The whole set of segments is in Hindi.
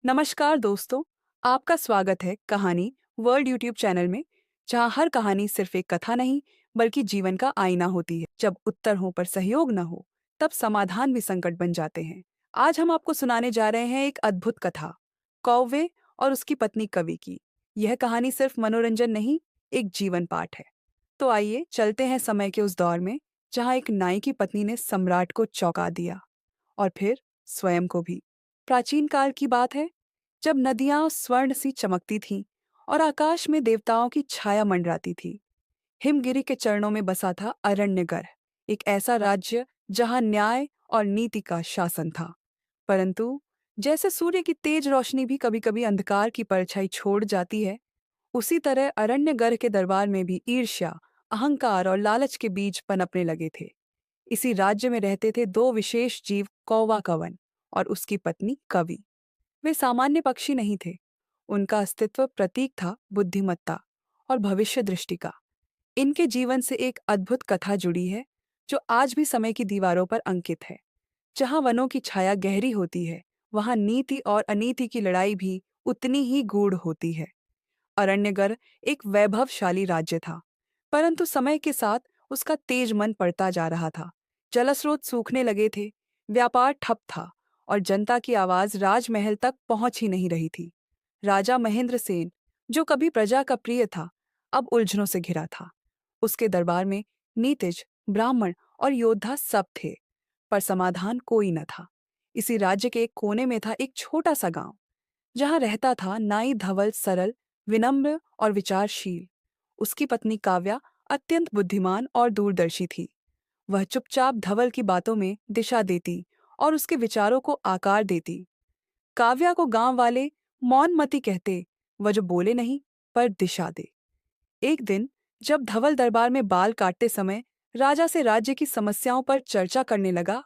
नमस्कार दोस्तों, आपका स्वागत है कहानी वर्ल्ड यूट्यूब चैनल में, जहां हर कहानी सिर्फ एक कथा नहीं, बल्कि जीवन का आईना होती है। जब उत्तर हो पर सहयोग न हो, तब समाधान भी संकट बन जाते हैं। आज हम आपको सुनाने जा रहे हैं एक अद्भुत कथा, कौवे और उसकी पत्नी कवि की। यह कहानी सिर्फ मनोरंजन नहीं, एक जीवन पाठ है। तो आइए चलते हैं समय के उस दौर में, जहाँ एक नाई की पत्नी ने सम्राट को चौंका दिया, और फिर स्वयं को भी। प्राचीन काल की बात है, जब नदियां स्वर्ण सी चमकती थीं और आकाश में देवताओं की छाया मंडराती थी। हिमगिरी के चरणों में बसा था अरण्यगढ़, एक ऐसा राज्य जहां न्याय और नीति का शासन था। परंतु जैसे सूर्य की तेज रोशनी भी कभी-कभी अंधकार की परछाई छोड़ जाती है, उसी तरह अरण्यगढ़ के दरबार में भी ईर्ष्या, अहंकार और लालच के बीज पनपने लगे थे। इसी राज्य में रहते थे दो विशेष जीव, कौवा कवन और उसकी पत्नी कवि। वे सामान्य पक्षी नहीं थे। उनका अस्तित्व प्रतीक था बुद्धिमत्ता और भविष्य दृष्टि का। इनके जीवन से एक अद्भुत कथा जुड़ी है, जो आज भी समय की दीवारों पर अंकित है। जहाँ वनों की छाया गहरी होती है, वहाँ नीति और अनीति की लड़ाई भी उतनी ही गूढ़ होती है। अरण्यगढ़ एक वैभवशाली राज्य था, परंतु समय के साथ उसका तेज मन पड़ता जा रहा था। जलस्रोत सूखने लगे थे, व्यापार ठप था और जनता की आवाज राजमहल तक पहुंच ही नहीं रही थी। राजा महेंद्र सेन, जो कभी प्रजा का प्रिय था, अब उलझनों से घिरा था। उसके दरबार में नीतिज, ब्राह्मण और योद्धा सब थे, पर समाधान कोई न था। इसी राज्य के एक कोने में था एक छोटा सा गांव, जहां रहता था नाई धवल, सरल, विनम्र और विचारशील। उसकी पत्नी काव्या अत्यंत बुद्धिमान और दूरदर्शी थी। वह चुपचाप धवल की बातों में दिशा देती और उसके विचारों को आकार देती। काव्या को गांव वाले मौनमती कहते, वह जो बोले नहीं पर दिशा दे। एक दिन जब धवल दरबार में बाल काटते समय राजा से राज्य की समस्याओं पर चर्चा करने लगा,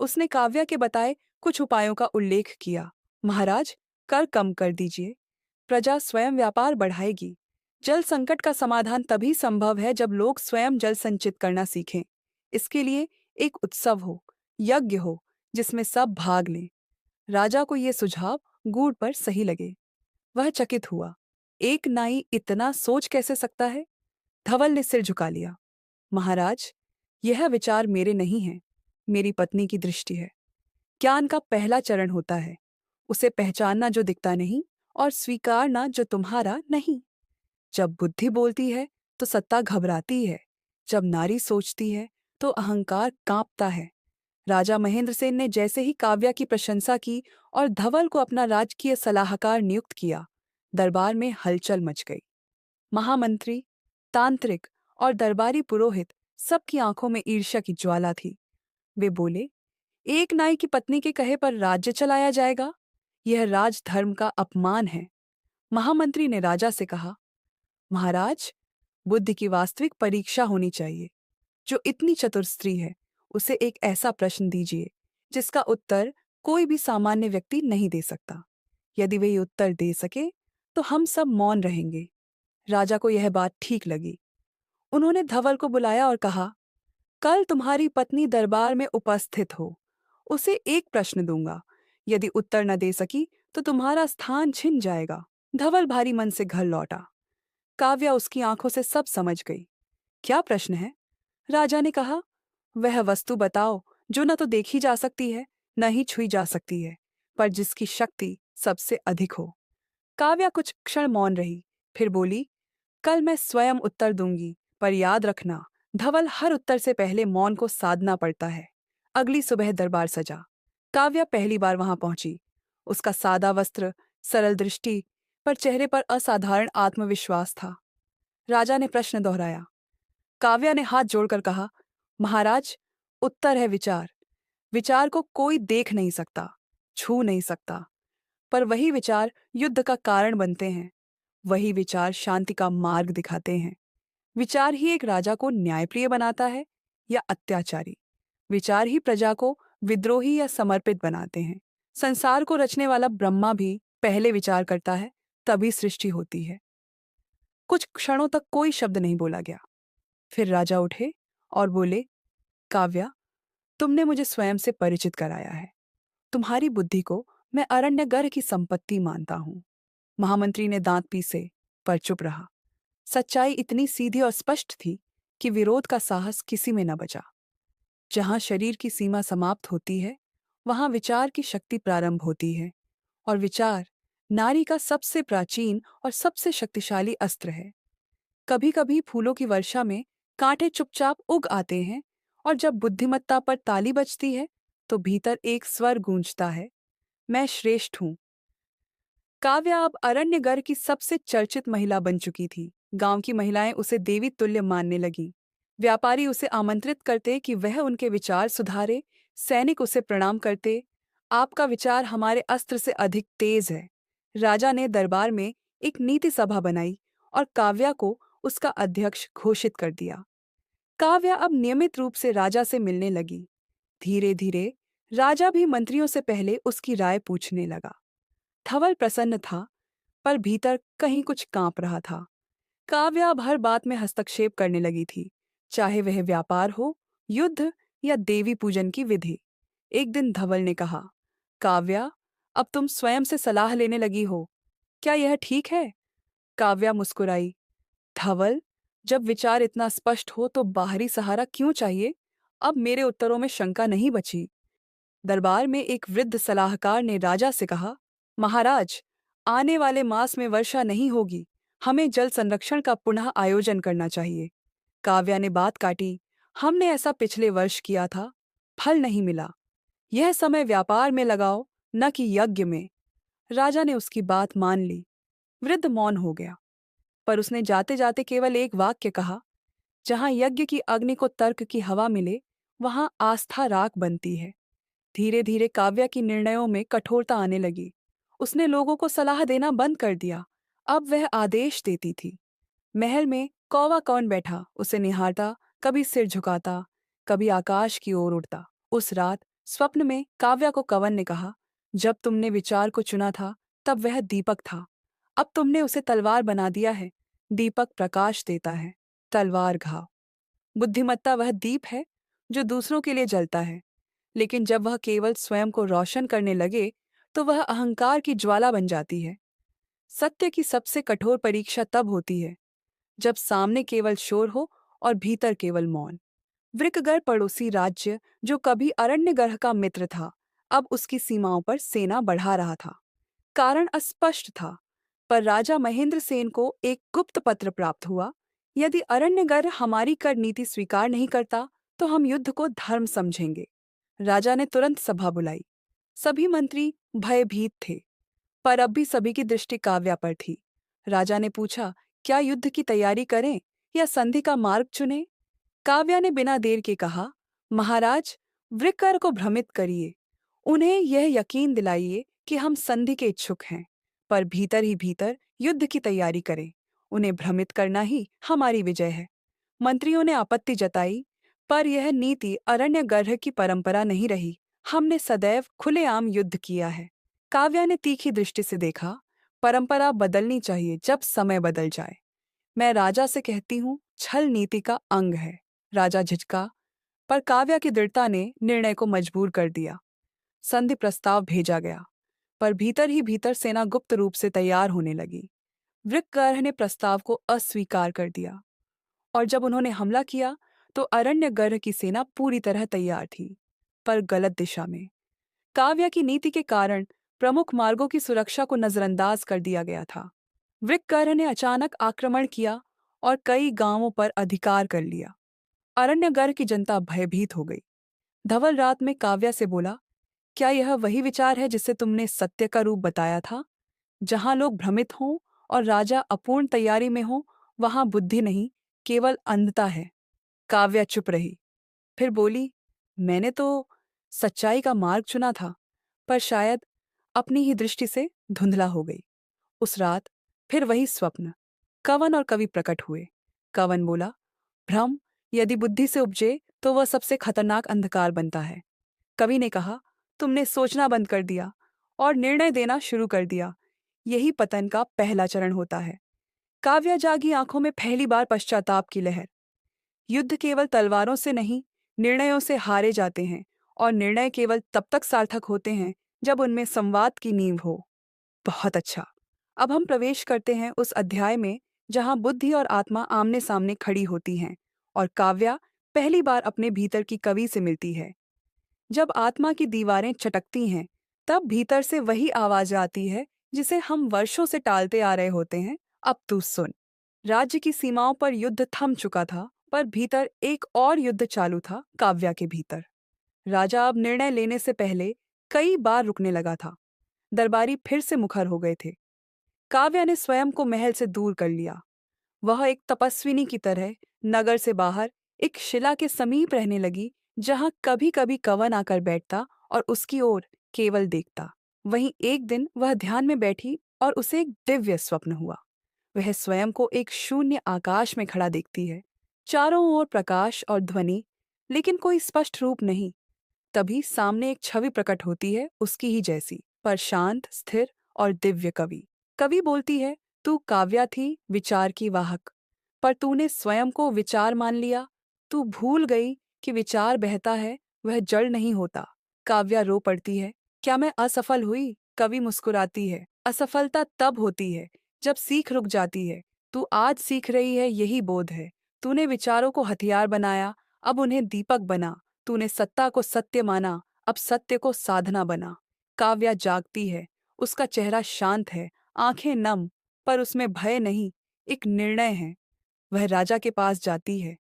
उसने काव्या के बताए कुछ उपायों का उल्लेख किया। महाराज, कर कम कर दीजिए, प्रजा स्वयं व्यापार बढ़ाएगी। जल संकट का समाधान तभी संभव है जब लोग स्वयं जल संचित करना सीखें। इसके लिए एक उत्सव हो, यज्ञ हो, जिसमें सब भाग लें। राजा को यह सुझाव गूढ़ पर सही लगे। वह चकित हुआ। एक नाई इतना सोच कैसे सकता है? धवल ने सिर झुका लिया। महाराज, यह विचार मेरे नहीं है, मेरी पत्नी की दृष्टि है। ज्ञान का पहला चरण होता है उसे पहचानना जो दिखता नहीं, और स्वीकारना जो तुम्हारा नहीं। जब बुद्धि बोलती है तो सत्ता घबराती है, जब नारी सोचती है तो अहंकार कांपता है। राजा महेंद्र सेन ने जैसे ही काव्या की प्रशंसा की और धवल को अपना राजकीय सलाहकार नियुक्त किया, दरबार में हलचल मच गई। महामंत्री, तांत्रिक और दरबारी पुरोहित, सबकी आंखों में ईर्ष्या की ज्वाला थी। वे बोले, एक नाई की पत्नी के कहे पर राज्य चलाया जाएगा? यह राजधर्म का अपमान है। महामंत्री ने राजा से कहा, महाराज, बुद्धि की वास्तविक परीक्षा होनी चाहिए। जो इतनी चतुर स्त्री है, उसे एक ऐसा प्रश्न दीजिए जिसका उत्तर कोई भी सामान्य व्यक्ति नहीं दे सकता। यदि वे ये उत्तर दे सके तो हम सब मौन रहेंगे। राजा को यह बात ठीक लगी। उन्होंने धवल को बुलाया और कहा, कल तुम्हारी पत्नी दरबार में उपस्थित हो। उसे एक प्रश्न दूंगा, यदि उत्तर न दे सकी तो तुम्हारा स्थान छिन जाएगा। धवल भारी मन से घर लौटा। काव्या उसकी आंखों से सब समझ गई। क्या प्रश्न है? राजा ने कहा, वह वस्तु बताओ जो न तो देखी जा सकती है, न ही छुई जा सकती है, पर जिसकी शक्ति सबसे अधिक हो। काव्या कुछ क्षण मौन रही, फिर बोली, कल मैं स्वयं उत्तर दूंगी, पर याद रखना, धवल, हर उत्तर से पहले मौन को साधना पड़ता है। अगली सुबह दरबार सजा। काव्या पहली बार वहां पहुंची। उसका सादा वस्त्र, सरल दृष्टि, पर चेहरे पर असाधारण आत्मविश्वास था। राजा ने प्रश्न दोहराया। काव्या ने हाथ जोड़कर कहा, महाराज, उत्तर है विचार। विचार को कोई देख नहीं सकता, छू नहीं सकता, पर वही विचार युद्ध का कारण बनते हैं। वही विचार शांति का मार्ग दिखाते हैं। विचार ही एक राजा को न्यायप्रिय बनाता है या अत्याचारी। विचार ही प्रजा को विद्रोही या समर्पित बनाते हैं। संसार को रचने वाला ब्रह्मा भी पहले विचार करता है, तभी सृष्टि होती है। कुछ क्षणों तक कोई शब्द नहीं बोला गया। फिर राजा उठे और बोले, काव्या, तुमने मुझे स्वयं से परिचित कराया है। तुम्हारी बुद्धि को मैं अरण्यगर्भ की संपत्ति मानता हूँ। महामंत्री ने दांत पीसे, पर चुप रहा। सच्चाई इतनी सीधी और स्पष्ट थी कि विरोध का साहस किसी में न बचा। जहां शरीर की सीमा समाप्त होती है, वहां विचार की शक्ति प्रारंभ होती है, और विचार नारी का सबसे प्राचीन और सबसे शक्तिशाली अस्त्र है। कभी कभी फूलों की वर्षा में कांटे चुपचाप उग आते हैं, और जब बुद्धिमत्ता पर ताली बजती है तो भीतर एक स्वर गूंजता है, मैं श्रेष्ठ हूं। काव्या अब अरण्यगढ़ की सबसे चर्चित महिला बन चुकी थी। गांव की महिलाएं उसे देवी तुल्य मानने लगीं। व्यापारी उसे आमंत्रित करते कि वह उनके विचार सुधारे, सैनिक उसे प्रणाम करते, आपका विचार हमारे अस्त्र से अधिक तेज है। राजा ने दरबार में एक नीति सभा बनाई और काव्या को उसका अध्यक्ष घोषित कर दिया। काव्या अब नियमित रूप से राजा से मिलने लगी। धीरे धीरे राजा भी मंत्रियों से पहले उसकी राय पूछने लगा। धवल प्रसन्न था, पर भीतर कहीं कुछ कांप रहा था। काव्या अब हर बात में हस्तक्षेप करने लगी थी, चाहे वह व्यापार हो, युद्ध या देवी पूजन की विधि। एक दिन धवल ने कहा, काव्या, अब तुम स्वयं से सलाह लेने लगी हो, क्या यह ठीक है? काव्या मुस्कुराई। धवल, जब विचार इतना स्पष्ट हो तो बाहरी सहारा क्यों चाहिए? अब मेरे उत्तरों में शंका नहीं बची। दरबार में एक वृद्ध सलाहकार ने राजा से कहा, महाराज, आने वाले मास में वर्षा नहीं होगी, हमें जल संरक्षण का पुनः आयोजन करना चाहिए। काव्या ने बात काटी, हमने ऐसा पिछले वर्ष किया था, फल नहीं मिला। यह समय व्यापार में लगाओ, न कि यज्ञ में। राजा ने उसकी बात मान ली। वृद्ध मौन हो गया, पर उसने जाते जाते केवल एक वाक्य कहा, जहां यज्ञ की अग्नि को तर्क की हवा मिले, वहां आस्था राख बनती है। धीरे धीरे काव्या की निर्णयों में कठोरता आने लगी। उसने लोगों को सलाह देना बंद कर दिया। अब वह आदेश देती थी। महल में कौवा कौन बैठा उसे निहारता, कभी सिर झुकाता, कभी आकाश की ओर उड़ता। उस रात स्वप्न में काव्या को कवन ने कहा, जब तुमने विचार को चुना था तब वह दीपक था, अब तुमने उसे तलवार बना दिया है। दीपक प्रकाश देता है, तलवार घाव। बुद्धिमत्ता वह दीप है जो दूसरों के लिए जलता है, लेकिन जब वह केवल स्वयं को रोशन करने लगे तो वह अहंकार की ज्वाला बन जाती है। सत्य की सबसे कठोर परीक्षा तब होती है जब सामने केवल शोर हो और भीतर केवल मौन। वृकगढ़ पड़ोसी राज्य, जो कभी अरण्यगर्भ का मित्र था, अब उसकी सीमाओं पर सेना बढ़ा रहा था। कारण अस्पष्ट था, पर राजा महेंद्र सेन को एक गुप्त पत्र प्राप्त हुआ। यदि अरण्यगर्भ हमारी कर नीति स्वीकार नहीं करता तो हम युद्ध को धर्म समझेंगे। राजा ने तुरंत सभा बुलाई। सभी मंत्री भयभीत थे, पर अब भी सभी की दृष्टि काव्या पर थी। राजा ने पूछा, क्या युद्ध की तैयारी करें या संधि का मार्ग चुनें? काव्या ने बिना देर के कहा, महाराज, वृक्कर को भ्रमित करिए। उन्हें यह यकीन दिलाइए कि हम संधि के इच्छुक हैं, पर भीतर ही भीतर युद्ध की तैयारी करें। उन्हें भ्रमित करना ही हमारी विजय है। मंत्रियों ने आपत्ति जताई, पर यह नीति अरण्यगर्भ की परंपरा नहीं रही। हमने सदैव खुलेआम युद्ध किया है। काव्या ने तीखी दृष्टि से देखा, परंपरा बदलनी चाहिए जब समय बदल जाए। मैं राजा से कहती हूँ, छल नीति का अंग है। राजा झिझका, पर काव्या की दृढ़ता ने निर्णय को मजबूर कर दिया। संधि प्रस्ताव भेजा गया, पर भीतर ही भीतर सेना गुप्त रूप से तैयार होने लगी। वृकगर्भ ने प्रस्ताव को अस्वीकार कर दिया, और जब उन्होंने हमला किया तो अरण्यगर्भ की सेना पूरी तरह तैयार थी, पर गलत दिशा में। काव्या की नीति के कारण प्रमुख मार्गों की सुरक्षा को नजरअंदाज कर दिया गया था। वृकगर्भ ने अचानक आक्रमण किया और कई गांवों पर अधिकार कर लिया। अरण्यगर्भ की जनता भयभीत हो गई। धवल रात में काव्या से बोला, क्या यह वही विचार है जिसे तुमने सत्य का रूप बताया था? जहां लोग भ्रमित हों और राजा अपूर्ण तैयारी में हो, वहां बुद्धि नहीं, केवल अंधता है। काव्या चुप रही, फिर बोली, मैंने तो सच्चाई का मार्ग चुना था, पर शायद अपनी ही दृष्टि से धुंधला हो गई। उस रात फिर वही स्वप्न। कवन और कवि प्रकट हुए। कवन बोला, भ्रम यदि बुद्धि से उपजे तो वह सबसे खतरनाक अंधकार बनता है। कवि ने कहा, तुमने सोचना बंद कर दिया और निर्णय देना शुरू कर दिया। यही पतन का पहला चरण होता है। काव्या जागी आंखों में पहली बार पश्चाताप की लहर। युद्ध केवल तलवारों से नहीं, निर्णयों से हारे जाते हैं, और निर्णय केवल तब तक सार्थक होते हैं जब उनमें संवाद की नींव हो। बहुत अच्छा। अब हम प्रवेश करते हैं उस अध्याय में जहां बुद्धि और आत्मा आमने सामने खड़ी होती हैं और काव्या पहली बार अपने भीतर की कवि से मिलती है। जब आत्मा की दीवारें चटकती हैं, तब भीतर से वही आवाज आती है जिसे हम वर्षों से टालते आ रहे होते हैं। अब तू सुन। राज्य की सीमाओं पर युद्ध थम चुका था, पर भीतर एक और युद्ध चालू था, काव्या के भीतर। राजा अब निर्णय लेने से पहले कई बार रुकने लगा था। दरबारी फिर से मुखर हो गए थे। काव्या ने स्वयं को महल से दूर कर लिया। वह एक तपस्विनी की तरह नगर से बाहर एक शिला के समीप रहने लगी, जहां कभी कभी कवन आकर बैठता और उसकी ओर केवल देखता। वहीं एक दिन वह ध्यान में बैठी और उसे एक दिव्य स्वप्न हुआ। वह स्वयं को एक शून्य आकाश में खड़ा देखती है। चारों ओर प्रकाश और ध्वनि, लेकिन कोई स्पष्ट रूप नहीं। तभी सामने एक छवि प्रकट होती है, उसकी ही जैसी, पर शांत, स्थिर और दिव्य कवि। कवि बोलती है, तू काव्या थी, विचार की वाहक, पर तूने स्वयं को विचार मान लिया। तू भूल गई कि विचार बहता है, वह जड़ नहीं होता। काव्या रो पड़ती है, क्या मैं असफल हुई? कवि मुस्कुराती है, असफलता तब होती है जब सीख रुक जाती है। तू आज सीख रही है, यही बोध है। तूने विचारों को हथियार बनाया, अब उन्हें दीपक बना। तूने सत्ता को सत्य माना, अब सत्य को साधना बना। काव्या जागती है, उसका चेहरा शांत है, आंखें नम, पर उसमें भय नहीं, एक निर्णय है। वह राजा के पास जाती है।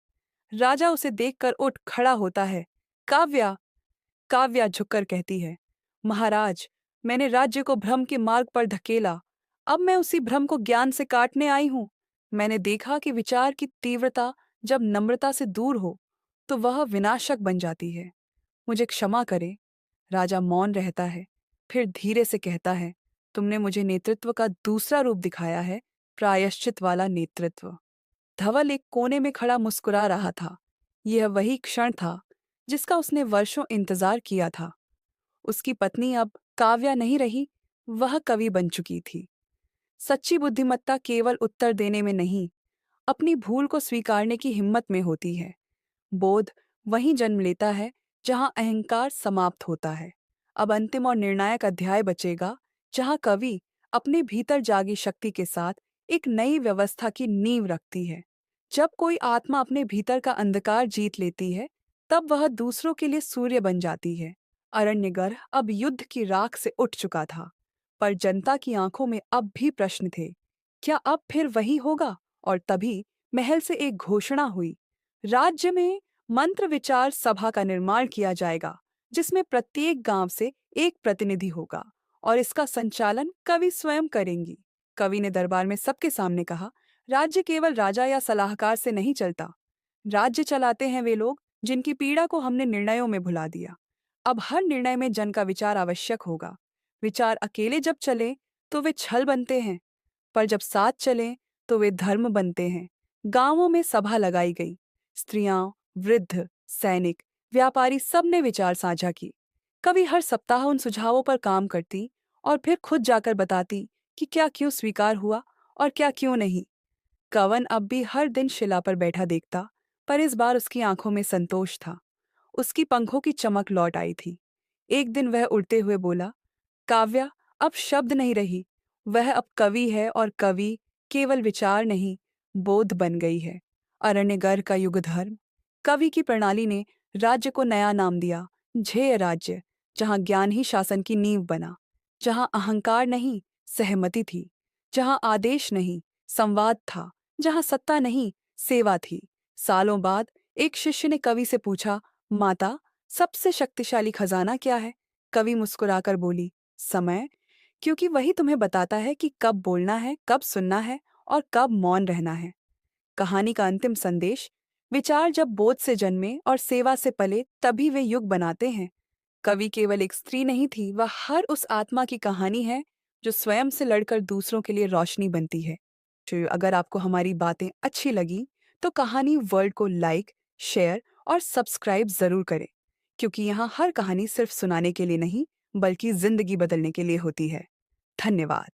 राजा उसे देखकर उठ खड़ा होता है। काव्या। काव्या झुककर कहती है, महाराज, मैंने राज्य को भ्रम के मार्ग पर धकेला। अब मैं उसी भ्रम को ज्ञान से काटने आई हूं। मैंने देखा कि विचार की तीव्रता जब नम्रता से दूर हो तो वह विनाशक बन जाती है। मुझे क्षमा करें। राजा मौन रहता है, फिर धीरे से कहता है, तुमने मुझे नेतृत्व का दूसरा रूप दिखाया है, प्रायश्चित वाला नेतृत्व। धवल एक कोने में खड़ा मुस्कुरा रहा था। यह वही क्षण था जिसका उसने वर्षों इंतजार किया था। उसकी पत्नी अब काव्या नहीं रही, वह कवि बन चुकी थी। सच्ची बुद्धिमत्ता केवल उत्तर देने में नहीं, अपनी भूल को स्वीकारने की हिम्मत में होती है। बोध वहीं जन्म लेता है जहां अहंकार समाप्त होता है। अब अंतिम और निर्णायक अध्याय बचेगा, जहां कवि अपने भीतर जागी शक्ति के साथ एक नई व्यवस्था की नींव रखती है। जब कोई आत्मा अपने भीतर का अंधकार जीत लेती है, तब वह दूसरों के लिए सूर्य बन जाती है। अरण्यगर्भ अब युद्ध की राख से उठ चुका था, पर जनता की आंखों में अब भी प्रश्न थे। क्या अब फिर वही होगा? और तभी महल से एक घोषणा हुई। राज्य में मंत्र विचार सभा का निर्माण किया जाएगा, जिसमें प्रत्येक गांव से एक प्रतिनिधि होगा और इसका संचालन कवि स्वयं करेंगी। कवि ने दरबार में सबके सामने कहा, राज्य केवल राजा या सलाहकार से नहीं चलता। राज्य चलाते हैं वे लोग जिनकी पीड़ा को हमने निर्णयों में भुला दिया। अब हर निर्णय में जन का विचार आवश्यक होगा। विचार अकेले जब चले तो वे छल बनते हैं, पर जब साथ चलें तो वे धर्म बनते हैं। गांवों में सभा लगाई गई। स्त्रियां, वृद्ध, सैनिक, व्यापारी सब ने विचार साझा की। कवि हर सप्ताह उन सुझावों पर काम करती और फिर खुद जाकर बताती कि क्या क्यों स्वीकार हुआ और क्या क्यों नहीं। कवन अब भी हर दिन शिला पर बैठा देखता, पर इस बार उसकी आंखों में संतोष था। उसकी पंखों की चमक लौट आई थी। एक दिन वह उड़ते हुए बोला, काव्या अब शब्द नहीं रही, वह अब कवि है और कवि केवल विचार नहीं, बोध बन गई है। अरण्यगर्भ का युग धर्म। कवि की प्रणाली ने राज्य को नया नाम दिया, झेय राज्य, जहां ज्ञान ही शासन की नींव बना, जहां अहंकार नहीं, सहमति थी, जहां आदेश नहीं, संवाद था, जहां सत्ता नहीं, सेवा थी। सालों बाद एक शिष्य ने कवि से पूछा, माता, सबसे शक्तिशाली खजाना क्या है? कवि मुस्कुराकर बोली, समय, क्योंकि वही तुम्हें बताता है कि कब बोलना है, कब सुनना है और कब मौन रहना है। कहानी का अंतिम संदेश, विचार जब बोध से जन्मे और सेवा से पले तभी वे युग बनाते हैं। कवि केवल एक स्त्री नहीं थी, वह हर उस आत्मा की कहानी है जो स्वयं से लड़कर दूसरों के लिए रोशनी बनती है। तो अगर आपको हमारी बातें अच्छी लगी तो कहानी वर्ल्ड को लाइक, शेयर और सब्सक्राइब जरूर करें, क्योंकि यहाँ हर कहानी सिर्फ सुनाने के लिए नहीं, बल्कि जिंदगी बदलने के लिए होती है। धन्यवाद।